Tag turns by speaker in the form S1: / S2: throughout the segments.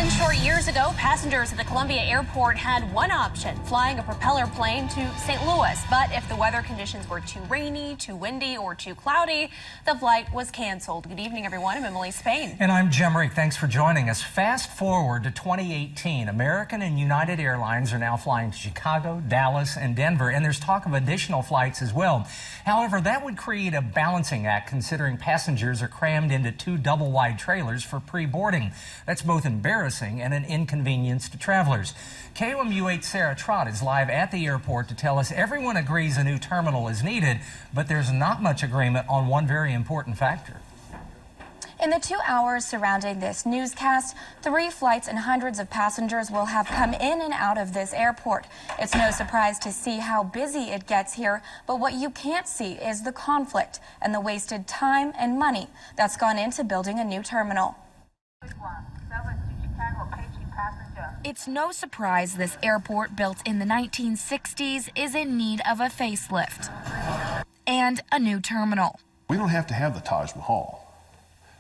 S1: 7 short years ago, passengers at the Columbia Airport had one option, flying a propeller plane to St. Louis. But if the weather conditions were too rainy, too windy, or too cloudy, the flight was canceled. Good evening, everyone. I'm Emily Spain.
S2: And I'm Jim Reek. Thanks for joining us. Fast forward to 2018. American and United Airlines are now flying to Chicago, Dallas, and Denver, and there's talk of additional flights as well. However, that would create a balancing act considering passengers are crammed into 2 double-wide trailers for pre-boarding. That's both embarrassing and an inconvenience to travelers. KOMU 8 Sarah Trott is live at the airport to tell us everyone agrees a new terminal is needed, but there's not much agreement on one very important factor.
S3: In the 2 hours surrounding this newscast, 3 flights and hundreds of passengers will have come in and out of this airport. It's no surprise to see how busy it gets here, but what you can't see is the conflict and the wasted time and money that's gone into building a new terminal. It's no surprise this airport, built in the 1960s, is in need of a facelift and a new terminal.
S4: We don't have to have the Taj Mahal.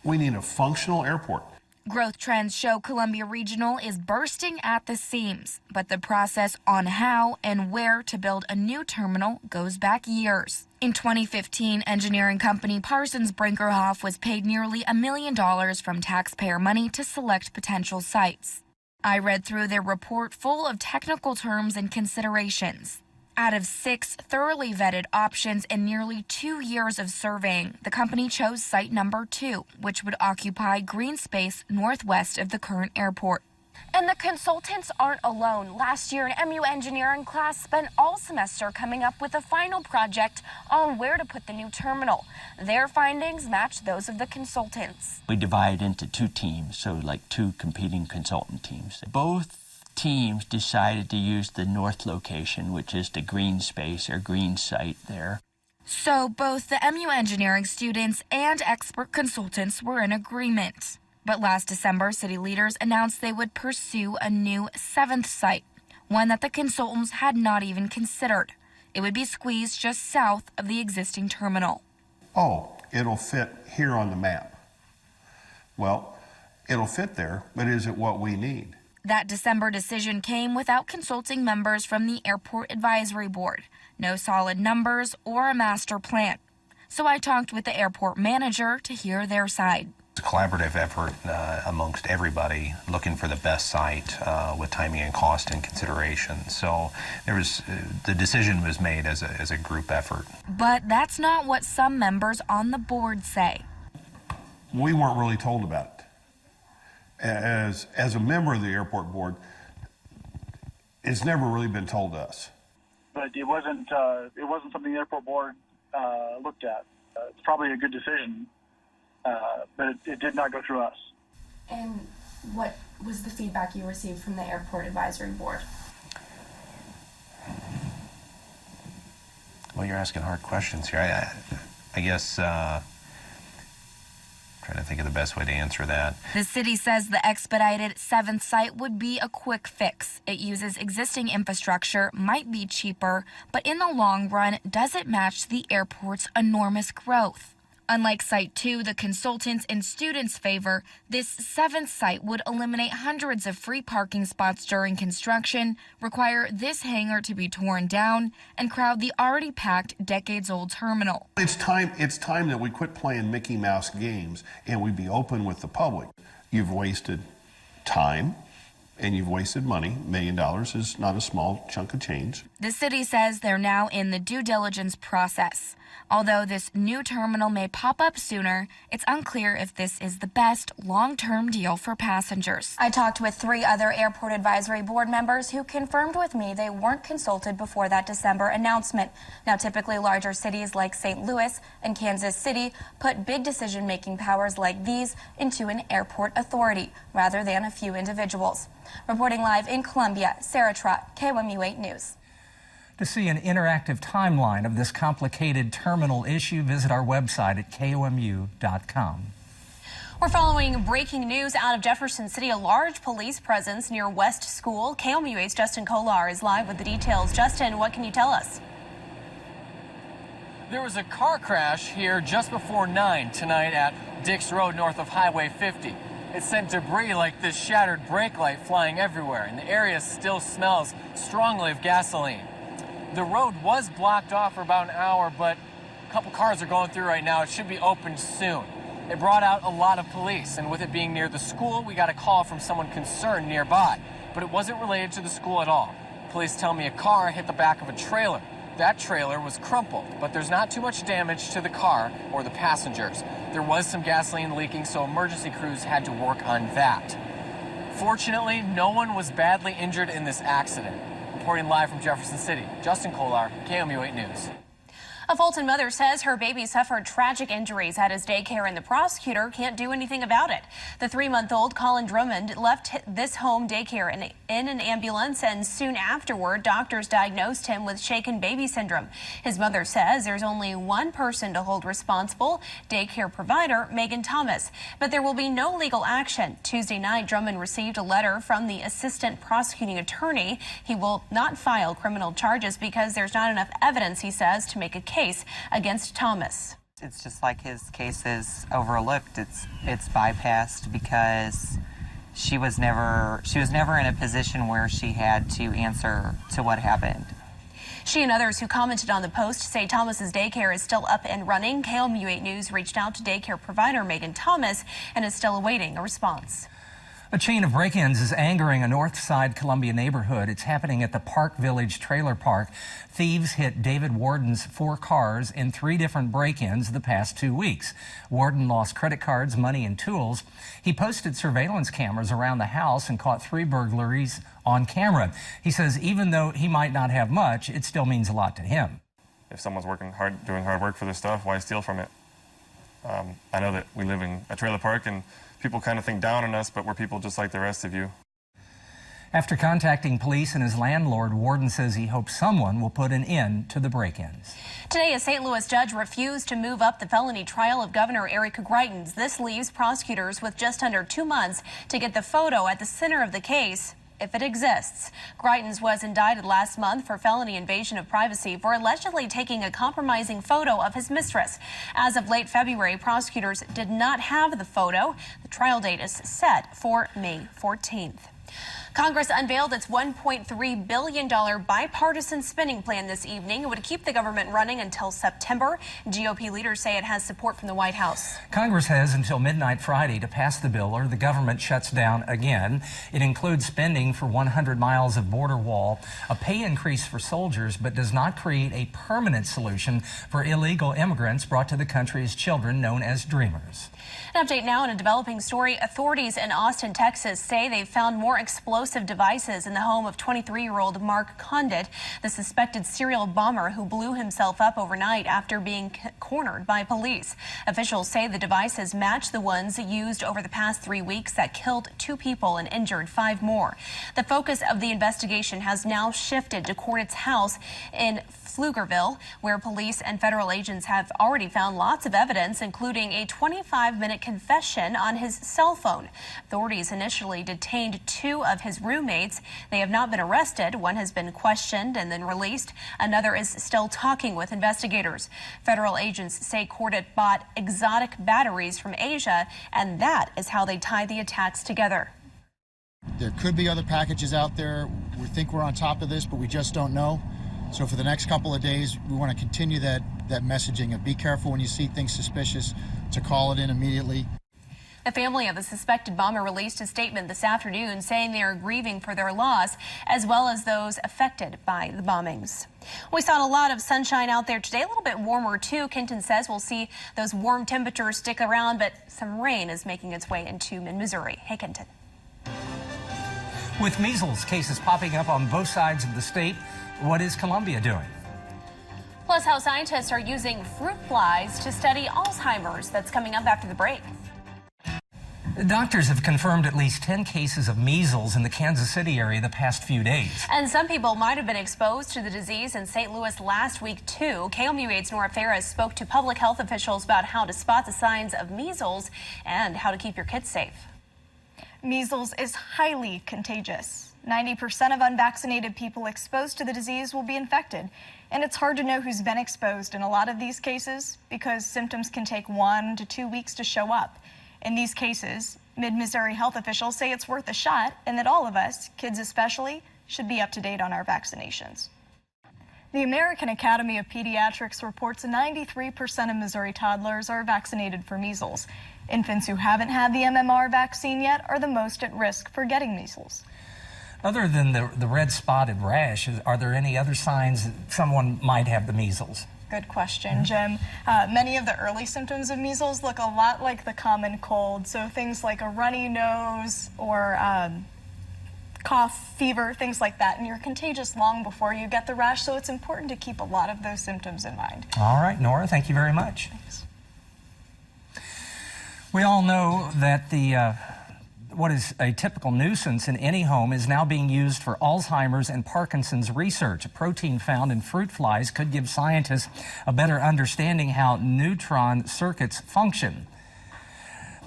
S4: We need a functional airport.
S3: Growth trends show Columbia Regional is bursting at the seams, but the process on how and where to build a new terminal goes back years. In 2015, engineering company Parsons Brinckerhoff was paid nearly $1 million from taxpayer money to select potential sites. I read through their report full of technical terms and considerations. Out of 6 thoroughly vetted options and nearly 2 years of surveying, the company chose site number 2, which would occupy green space northwest of the current airport. And the consultants aren't alone. Last year, an MU engineering class spent all semester coming up with a final project on where to put the new terminal. Their findings match those of the consultants.
S5: We divide into 2 teams, so like 2 competing consultant teams. Both teams decided to use the north location, which is the green space or green site there.
S3: So both the MU engineering students and expert consultants were in agreement. But last December, city leaders announced they would pursue a new 7th site, one that the consultants had not even considered. It would be squeezed just south of the existing terminal.
S4: Oh, it'll fit here on the map. Well, it'll fit there, but is it what we need?
S3: That December decision came without consulting members from the Airport Advisory Board. No solid numbers or a master plan. So I talked with the airport manager to hear their side.
S6: It's a collaborative effort amongst everybody looking for the best site with timing and cost and consideration. So there was the decision was made as a group effort.
S3: But that's not what some members on the board say.
S4: We weren't really told about it. As a member of the airport board, it's never really been told to us.
S7: But it wasn't something the airport board looked at. It's probably a good decision, but it did not go through us.
S3: And what was the feedback you received from the Airport Advisory Board?
S6: Well, you're asking hard questions here. I guess trying to think of the best way to answer that.
S3: The city says the expedited 7th site would be a quick fix. It uses existing infrastructure, might be cheaper, but in the long run, does it match the airport's enormous growth? Unlike Site 2, the consultants and students favor, this 7th site would eliminate hundreds of free parking spots during construction, require this hangar to be torn down, and crowd the already packed decades-old terminal.
S4: It's time that we quit playing Mickey Mouse games and we be open with the public. You've wasted time and you've wasted money. $1 million is not a small chunk of change.
S3: The city says they're now in the due diligence process. Although this new terminal may pop up sooner, it's unclear if this is the best long-term deal for passengers. I talked with 3 other Airport Advisory Board members who confirmed with me they weren't consulted before that December announcement. Now, typically larger cities like St. Louis and Kansas City put big decision-making powers like these into an airport authority rather than a few individuals. Reporting live in Columbia, Sarah Trott, KOMU 8 News.
S2: To see an interactive timeline of this complicated terminal issue, visit our website at KOMU.com.
S1: We're following breaking news out of Jefferson City, a large police presence near West School. KOMU 8's Justin Kolar is live with the details. Justin, what can you tell us?
S8: There was a car crash here just before 9 tonight at Dix Road north of Highway 50. It sent debris like this shattered brake light flying everywhere, and the area still smells strongly of gasoline. The road was blocked off for about an hour, but a couple cars are going through right now. It should be opened soon. It brought out a lot of police, and with it being near the school, we got a call from someone concerned nearby, but it wasn't related to the school at all. Police tell me a car hit the back of a trailer. That trailer was crumpled, but there's not too much damage to the car or the passengers. There was some gasoline leaking, so emergency crews had to work on that. Fortunately, no one was badly injured in this accident. Reporting live from Jefferson City, Justin Kolar, KOMU 8 News.
S1: A Fulton mother says her baby suffered tragic injuries at his daycare and the prosecutor can't do anything about it. The 3-month-old Colin Drummond left this home daycare in an ambulance, and soon afterward, doctors diagnosed him with shaken baby syndrome. His mother says there's only one person to hold responsible, daycare provider Megan Thomas. But there will be no legal action. Tuesday night, Drummond received a letter from the assistant prosecuting attorney. He will not file criminal charges because there's not enough evidence, he says, to make a case against Thomas.
S9: It's just like his case is overlooked. It's bypassed because she was never in a position where she had to answer to what happened.
S1: She and others who commented on the post say Thomas's daycare is still up and running. KOMU 8 News reached out to daycare provider Megan Thomas and is still awaiting a response.
S2: A chain of break-ins is angering a North Side Columbia neighborhood. It's happening at the Park Village Trailer Park. Thieves hit David Warden's 4 cars in 3 different break-ins the past 2 weeks. Warden lost credit cards, money, and tools. He posted surveillance cameras around the house and caught 3 burglaries on camera. He says even though he might not have much, it still means a lot to him.
S10: If someone's working hard, doing hard work for their stuff, why steal from it? I know that we live in a trailer park and people kind of think down on us, but we're people just like the rest of you.
S2: After contacting police and his landlord, Warden says he hopes someone will put an end to the break-ins.
S1: Today, a St. Louis judge refused to move up the felony trial of Governor Eric Greitens. This leaves prosecutors with just under 2 months to get the photo at the center of the case, if it exists. Greitens was indicted last month for felony invasion of privacy for allegedly taking a compromising photo of his mistress. As of late February, prosecutors did not have the photo. The trial date is set for May 14th. Congress unveiled its $1.3 billion bipartisan spending plan this evening. It would keep the government running until September. GOP leaders say it has support from the White House.
S2: Congress has until midnight Friday to pass the bill or the government shuts down again. It includes spending for 100 miles of border wall, a pay increase for soldiers, but does not create a permanent solution for illegal immigrants brought to the country as children known as dreamers.
S1: An update now in a developing story. Authorities in Austin, Texas say they've found more explosive devices in the home of 23-year-old Mark Condit, the suspected serial bomber who blew himself up overnight after being cornered by police. Officials say the devices match the ones used over the past 3 weeks that killed 2 people and injured 5 more. The focus of the investigation has now shifted to Condit's house in Pflugerville, where police and federal agents have already found lots of evidence, including a 25-minute confession on his cell phone. Authorities initially detained 2 of his roommates. They have not been arrested. One has been questioned and then released. Another is still talking with investigators. Federal agents say Condit bought exotic batteries from Asia, and that is how they tied the attacks together.
S11: There could be other packages out there. We think we're on top of this, but we just don't know. So for the next couple of days, we want to continue that messaging of be careful when you see things suspicious, to call it in immediately.
S1: The family of the suspected bomber released a statement this afternoon saying they are grieving for their loss, as well as those affected by the bombings. We saw a lot of sunshine out there today, a little bit warmer too. Kenton says we'll see those warm temperatures stick around, but some rain is making its way into mid-Missouri. Hey, Kenton.
S2: With measles cases popping up on both sides of the state, what is Columbia doing?
S1: Plus, how scientists are using fruit flies to study Alzheimer's. That's coming up after the break.
S2: Doctors have confirmed at least 10 cases of measles in the Kansas City area the past few days.
S1: And some people might have been exposed to the disease in St. Louis last week, too. KOMU 8's Nora Ferris spoke to public health officials about how to spot the signs of measles and how to keep your kids safe.
S12: Measles is highly contagious. 90% of unvaccinated people exposed to the disease will be infected. And it's hard to know who's been exposed in a lot of these cases because symptoms can take 1 to 2 weeks to show up. In these cases, Mid-Missouri health officials say it's worth a shot and that all of us, kids especially, should be up to date on our vaccinations. The American Academy of Pediatrics reports 93% of Missouri toddlers are vaccinated for measles. Infants who haven't had the MMR vaccine yet are the most at risk for getting measles.
S2: Other than the red spotted rash, are there any other signs that someone might have the measles?
S12: Good question, Jim. Many of the early symptoms of measles look a lot like the common cold, so things like a runny nose or cough, fever, things like that, and you're contagious long before you get the rash, so it's important to keep a lot of those symptoms in mind.
S2: All right, Nora, thank you very much.
S12: Thanks.
S2: We all know that what is a typical nuisance in any home is now being used for Alzheimer's and Parkinson's research. A protein found in fruit flies could give scientists a better understanding how neutron circuits function.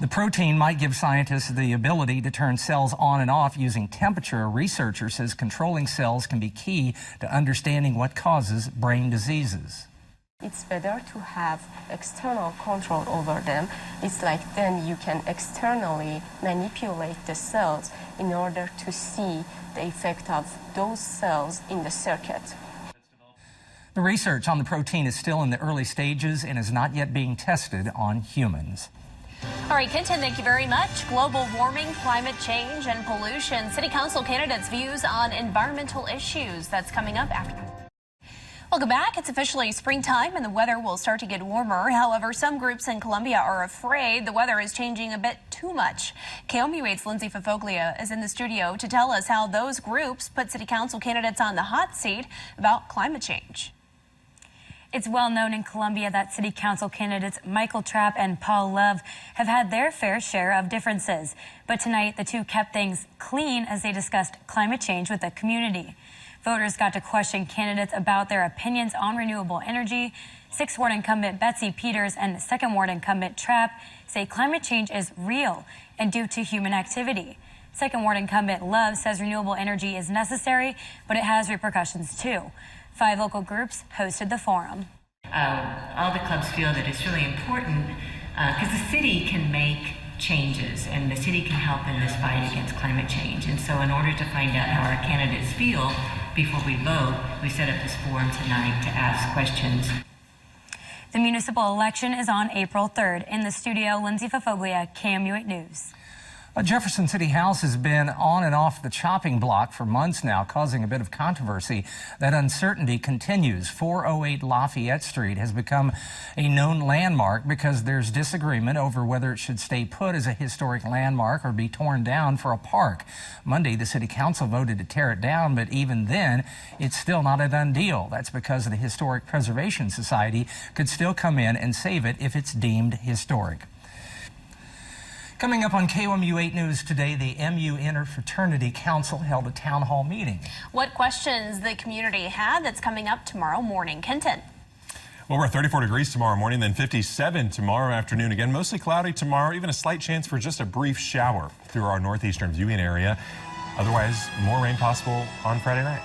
S2: The protein might give scientists the ability to turn cells on and off using temperature. A researcher says controlling cells can be key to understanding what causes brain diseases.
S13: It's better to have external control over them. It's like then you can externally manipulate the cells in order to see the effect of those cells in the circuit.
S2: The research on the protein is still in the early stages and is not yet being tested on humans.
S1: All right, Kenton, thank you very much. Global warming, climate change, and pollution. City Council candidates' views on environmental issues. That's coming up after. Welcome back. It's officially springtime and the weather will start to get warmer. However, some groups in Columbia are afraid the weather is changing a bit too much. KOMU8's Lindsay Fafoglia is in the studio to tell us how those groups put City Council candidates on the hot seat about climate change.
S14: It's well known in Columbia that City Council candidates Michael Trapp and Paul Love have had their fair share of differences. But tonight, the two kept things clean as they discussed climate change with the community. Voters got to question candidates about their opinions on renewable energy. 6th Ward incumbent Betsy Peters and 2nd Ward incumbent Trapp say climate change is real and due to human activity. 2nd Ward incumbent Love says renewable energy is necessary, but it has repercussions too. 5 local groups hosted the forum.
S15: All the clubs feel that it's really important because the city can make changes and the city can help in this fight against climate change. And so in order to find out how our candidates feel before we vote, we set up this forum tonight to ask questions.
S14: The municipal election is on April 3rd. In the studio, Lindsay Fafoglia, KOMU8 News.
S2: Jefferson City House has been on and off the chopping block for months now, causing a bit of controversy. That uncertainty continues. 408 Lafayette Street has become a known landmark because there's disagreement over whether it should stay put as a historic landmark or be torn down for a park. Monday, the City Council voted to tear it down, but even then, it's still not a done deal. That's because the Historic Preservation Society could still come in and save it if it's deemed historic. Coming up on KOMU8 News today, the MU Interfraternity Council held a town hall meeting.
S1: What questions the community had, that's coming up tomorrow morning. Kenton.
S16: Well, we're 34 degrees tomorrow morning, then 57 tomorrow afternoon. Again, mostly cloudy tomorrow, even a slight chance for just a brief shower through our northeastern viewing area. Otherwise, more rain possible on Friday night.